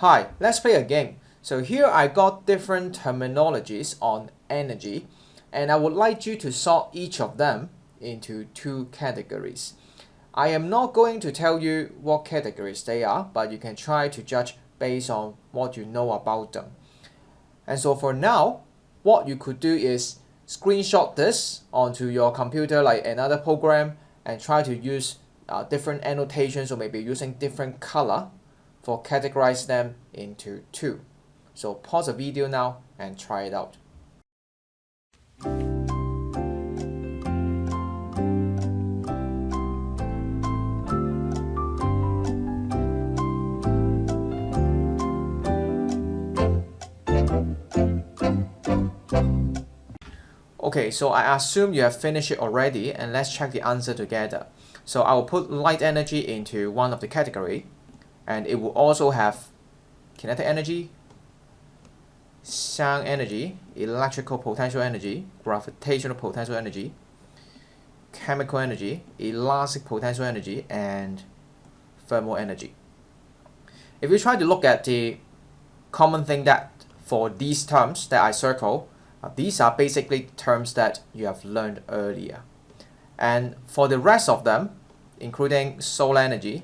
Hi, let's play a game. So here I got different terminologies on energy, and I would like you to sort each of them into two categories. I am not going to tell you what categories they are, but you can try to judge based on what you know about them. And so for now, what you could do is screenshot this onto your computer like another program and try to use different annotations or maybe using different color for categorize them into two. So pause the video now and try it out. Okay, so I assume you have finished it already, and let's check the answer together. So I will put light energy into one of the category, and it will also have kinetic energy, sound energy, electrical potential energy, gravitational potential energy, chemical energy, elastic potential energy, and thermal energy. If you try to look at the common thing that for these terms that I circle, these are basically terms that you have learned earlier. And for the rest of them, including solar energy,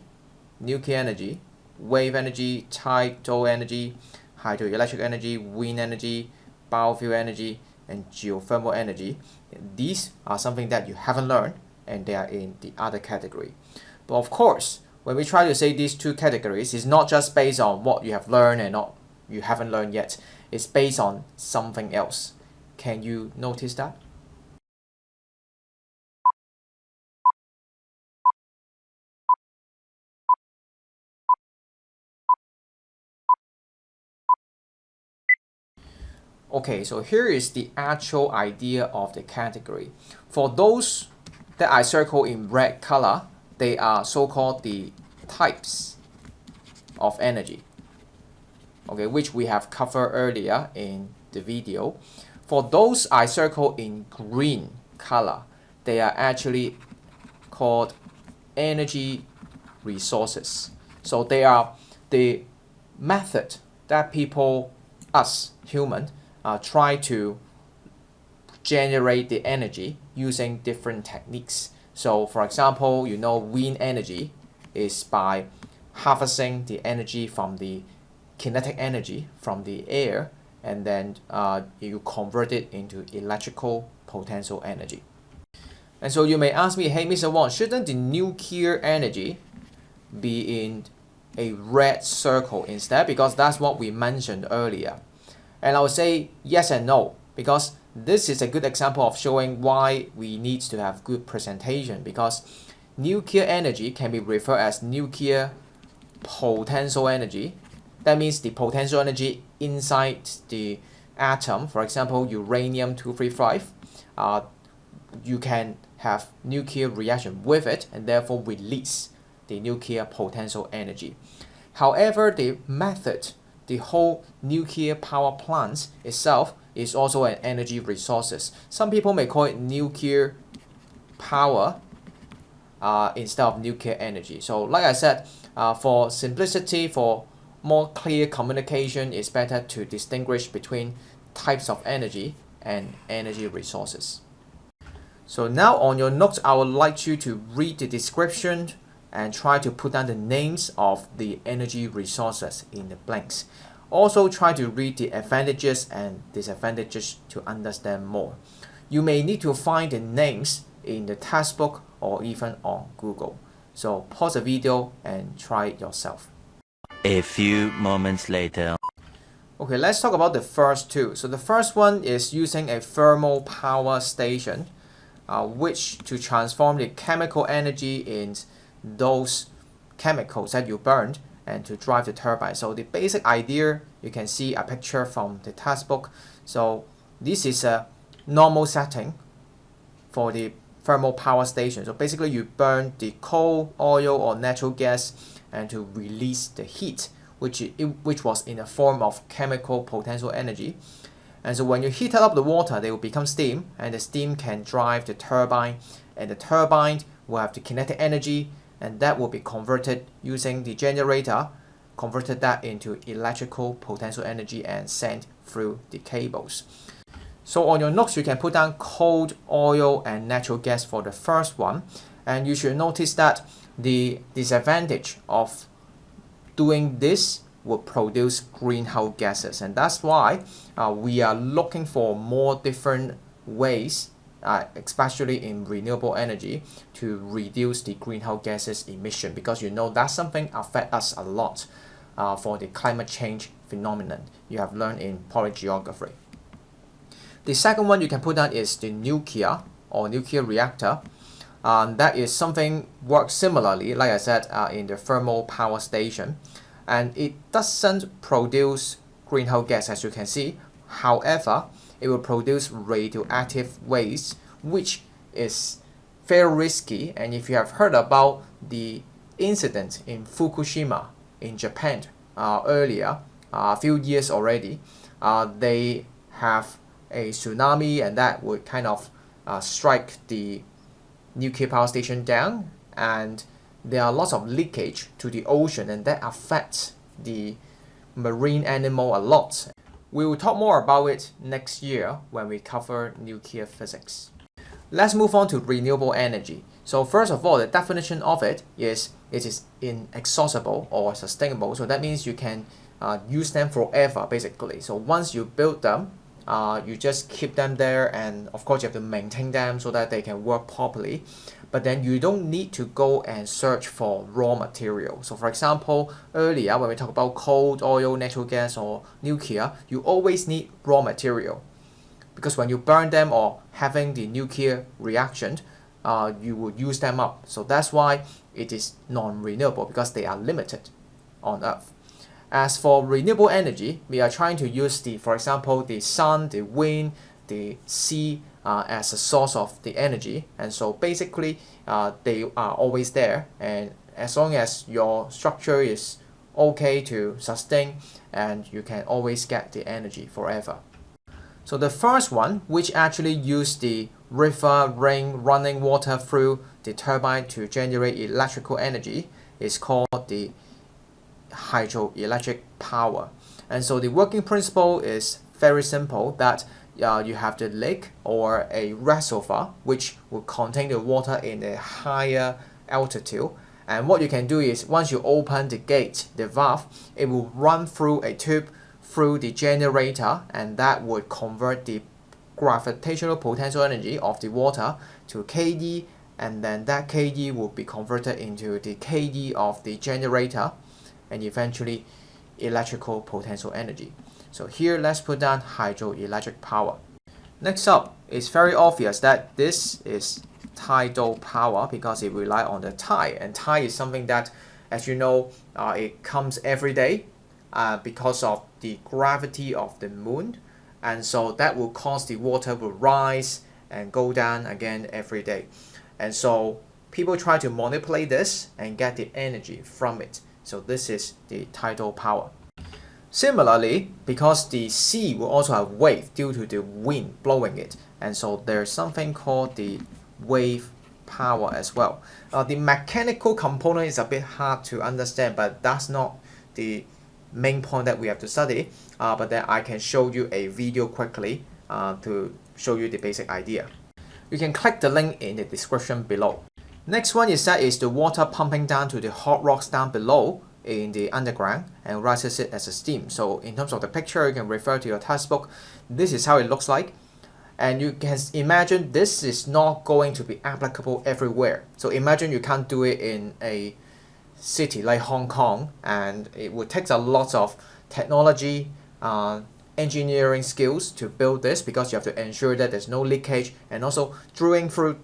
nuclear energy, wave energy, tidal energy, hydroelectric energy, wind energy, biofuel energy, and geothermal energy, these are something that you haven't learned and they are in the other category. But of course, when we try to say these two categories, it's not just based on what you have learned and not you haven't learned yet. It's based on something else. Can you notice that? Okay, so here is the actual idea of the category. For those that I circle in red color, they are so-called the types of energy, okay, which we have covered earlier in the video. For those I circle in green color, they are actually called energy resources. So they are the method that people, us human, try to generate the energy using different techniques. So for example, you know, wind energy is by harvesting the energy from the kinetic energy from the air, and then you convert it into electrical potential energy. And so you may ask me, hey Mr. Wang, shouldn't the nuclear energy be in a red circle instead, because that's what we mentioned earlier? And I would say yes and no, because this is a good example of showing why we need to have good presentation, because nuclear energy can be referred as nuclear potential energy. That means the potential energy inside the atom, for example, uranium-235, you can have nuclear reaction with it and therefore release the nuclear potential energy. However, the method, the whole nuclear power plant itself is also an energy resources. Some people may call it nuclear power instead of nuclear energy. So like I said, for simplicity, for more clear communication, it's better to distinguish between types of energy and energy resources. So now on your notes, I would like you to read the description and try to put down the names of the energy resources in the blanks. Also try to read the advantages and disadvantages to understand more. You may need to find the names in the textbook or even on Google. So pause the video and try it yourself. A few moments later. Okay, let's talk about the first two. So the first one is using a thermal power station, which to transform the chemical energy in those chemicals that you burned and to drive the turbine. So the basic idea, you can see a picture from the textbook. So this is a normal setting for the thermal power station. So basically you burn the coal, oil or natural gas and to release the heat, which was in the form of chemical potential energy. And so when you heat up the water, they will become steam, and the steam can drive the turbine, and the turbine will have the kinetic energy, and that will be converted using the generator converted that into electrical potential energy and sent through the cables. So on your notes, you can put down coal, oil, and natural gas for the first one. And you should notice that the disadvantage of doing this will produce greenhouse gases. And that's why we are looking for more different ways, especially in renewable energy, to reduce the greenhouse gases emission, because that's something affects us a lot for the climate change phenomenon you have learned in polygeography. The second one you can put down is the nuclear or nuclear reactor. That is something works similarly, like I said, in the thermal power station, and it doesn't produce greenhouse gas, as you can see. However, it will produce radioactive waste, which is very risky. And if you have heard about the incident in Fukushima in Japan earlier, a few years already, they have a tsunami, and that would kind of strike the nuclear power station down, and there are lots of leakage to the ocean, and that affects the marine animal a lot. We will talk more about it next year when we cover nuclear physics. Let's move on to renewable energy. So first of all, the definition of it is inexhaustible or sustainable. So that means you can use them forever, basically. So once you build them, you just keep them there, and of course you have to maintain them so that they can work properly. But then you don't need to go and search for raw material. So for example, earlier when we talk about coal, oil, natural gas, or nuclear, you always need raw material, because when you burn them or having the nuclear reaction, you would use them up. So that's why it is non-renewable, because they are limited on Earth. As for renewable energy, we are trying to use for example, the sun, the wind, the sea as a source of the energy. And so basically, they are always there. And as long as your structure is okay to sustain, and you can always get the energy forever. So the first one, which actually used the river, rain, running water through the turbine to generate electrical energy, is called the hydroelectric power. And so the working principle is very simple, that you have the lake or a reservoir which will contain the water in a higher altitude, and what you can do is once you open the gate, the valve, it will run through a tube through the generator, and that would convert the gravitational potential energy of the water to kD, and then that kD will be converted into the kD of the generator, and eventually electrical potential energy. So here let's put down hydroelectric power. Next up, it's very obvious that this is tidal power, because it relies on the tide, and tide is something that, as you know, it comes every day because of the gravity of the moon, and so that will cause the water will rise and go down again every day. And so people try to manipulate this and get the energy from it. So this is the tidal power. Similarly, because the sea will also have wave due to the wind blowing it, and so there's something called the wave power as well. The mechanical component is a bit hard to understand, but that's not the main point that we have to study. But then I can show you a video quickly to show you the basic idea. You can click the link in the description below. Next one is the water pumping down to the hot rocks down below in the underground and rises it as a steam. So in terms of the picture, you can refer to your textbook. This is how it looks like. And you can imagine this is not going to be applicable everywhere. So imagine you can't do it in a city like Hong Kong, and it would take a lot of technology, engineering skills to build this, because you have to ensure that there's no leakage, and also drilling through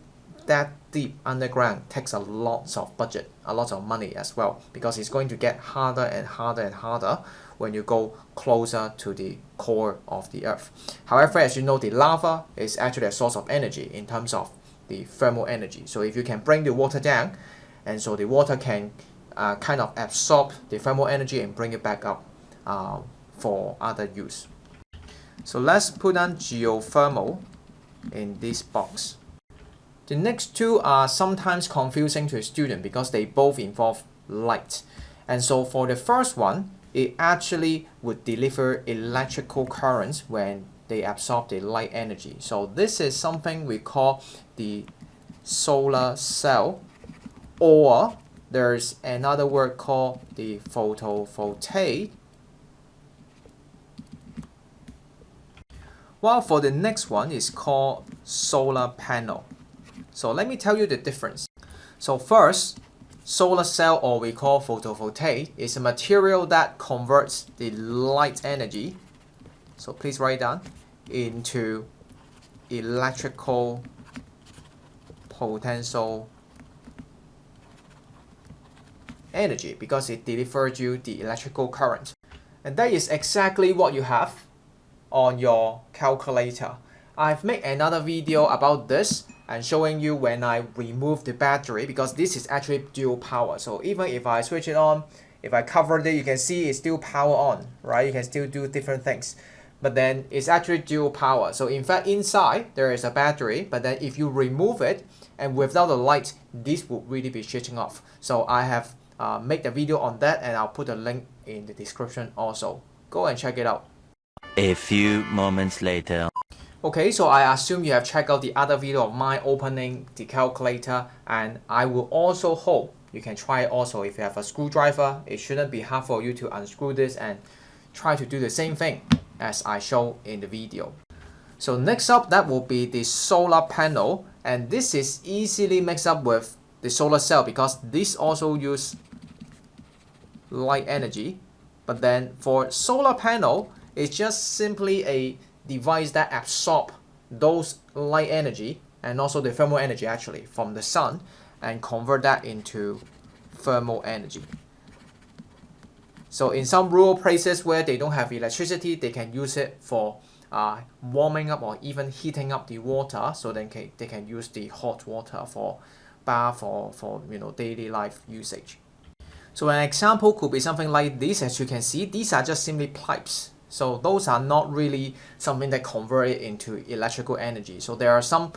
that deep underground takes a lot of budget, a lot of money as well, because it's going to get harder and harder and harder when you go closer to the core of the earth. However, as you know, the lava is actually a source of energy in terms of the thermal energy. So if you can bring the water down, and so the water can kind of absorb the thermal energy and bring it back up for other use. So let's put on geothermal in this box. The next two are sometimes confusing to a student because they both involve light. And so for the first one, it actually would deliver electrical currents when they absorb the light energy. So this is something we call the solar cell, or there's another word called the photovoltaic. While for the next one is called solar panel. So let me tell you the difference. So first, solar cell, or we call photovoltaic, is a material that converts the light energy, so please write down, into electrical potential energy because it delivers you the electrical current. And that is exactly what you have on your calculator. I've made another video about this and showing you when I remove the battery, because this is actually dual power. So even if I switch it on, if I covered it, you can see it's still power on, right? You can still do different things. But then it's actually dual power. So in fact, inside there is a battery, but then if you remove it and without the light, this would really be switching off. So I have made a video on that, and I'll put a link in the description also. Go and check it out. A few moments later. Okay, so I assume you have checked out the other video of mine opening the calculator, and I will also hope you can try it also. If you have a screwdriver, it shouldn't be hard for you to unscrew this and try to do the same thing as I show in the video. So next up, that will be the solar panel, and this is easily mixed up with the solar cell because this also use light energy. But then for solar panel, it's just simply a device that absorb those light energy and also the thermal energy actually from the sun and convert that into thermal energy. So in some rural places where they don't have electricity, they can use it for warming up or even heating up the water, so then they can use the hot water for bath or for daily life usage. So an example could be something like this. As you can see, these are just simply pipes. So those are not really something that convert it into electrical energy. So there are some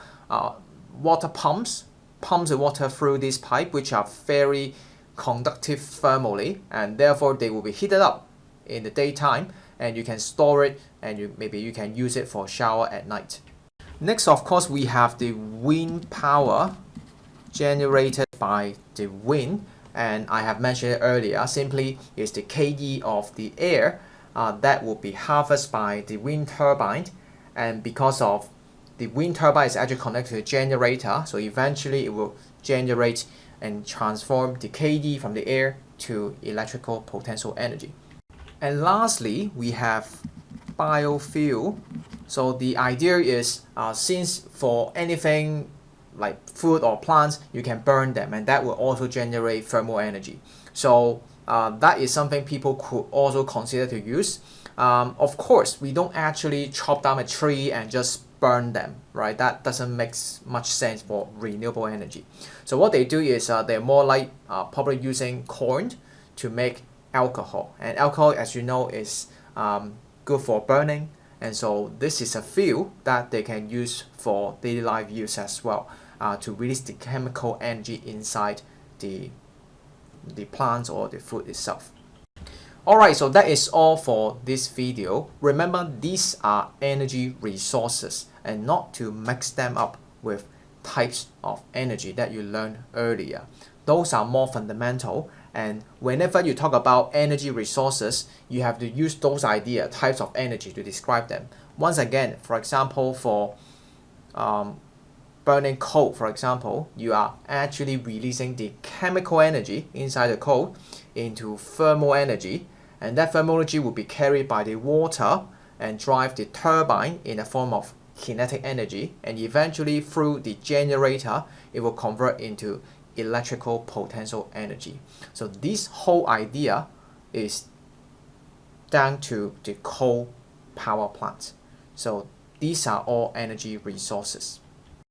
water pumps the water through this pipe, which are very conductive thermally, and therefore they will be heated up in the daytime, and you can store it, and maybe you can use it for shower at night. Next, of course, we have the wind power generated by the wind, and I have mentioned it earlier. Simply is the KE of the air that will be harvested by the wind turbine, and because of the wind turbine is actually connected to a generator, so eventually it will generate and transform the KE from the air to electrical potential energy. And lastly, we have biofuel. So the idea is since for anything like food or plants, you can burn them, and that will also generate thermal energy. So that is something people could also consider to use. Of course, we don't actually chop down a tree and just burn them, right? That doesn't make much sense for renewable energy. So what they do is they're more like probably using corn to make alcohol, and alcohol, as you know, is good for burning, and so this is a fuel that they can use for daily life use as well, to release the chemical energy inside the plants or the food itself. Alright, so that is all for this video. Remember, these are energy resources, and not to mix them up with types of energy that you learned earlier. Those are more fundamental, and whenever you talk about energy resources, you have to use those types of energy to describe them. Once again, for example, for burning coal, for example, you are actually releasing the chemical energy inside the coal into thermal energy, and that thermal energy will be carried by the water and drive the turbine in the form of kinetic energy, and eventually through the generator it will convert into electrical potential energy. So this whole idea is down to the coal power plant. So these are all energy resources.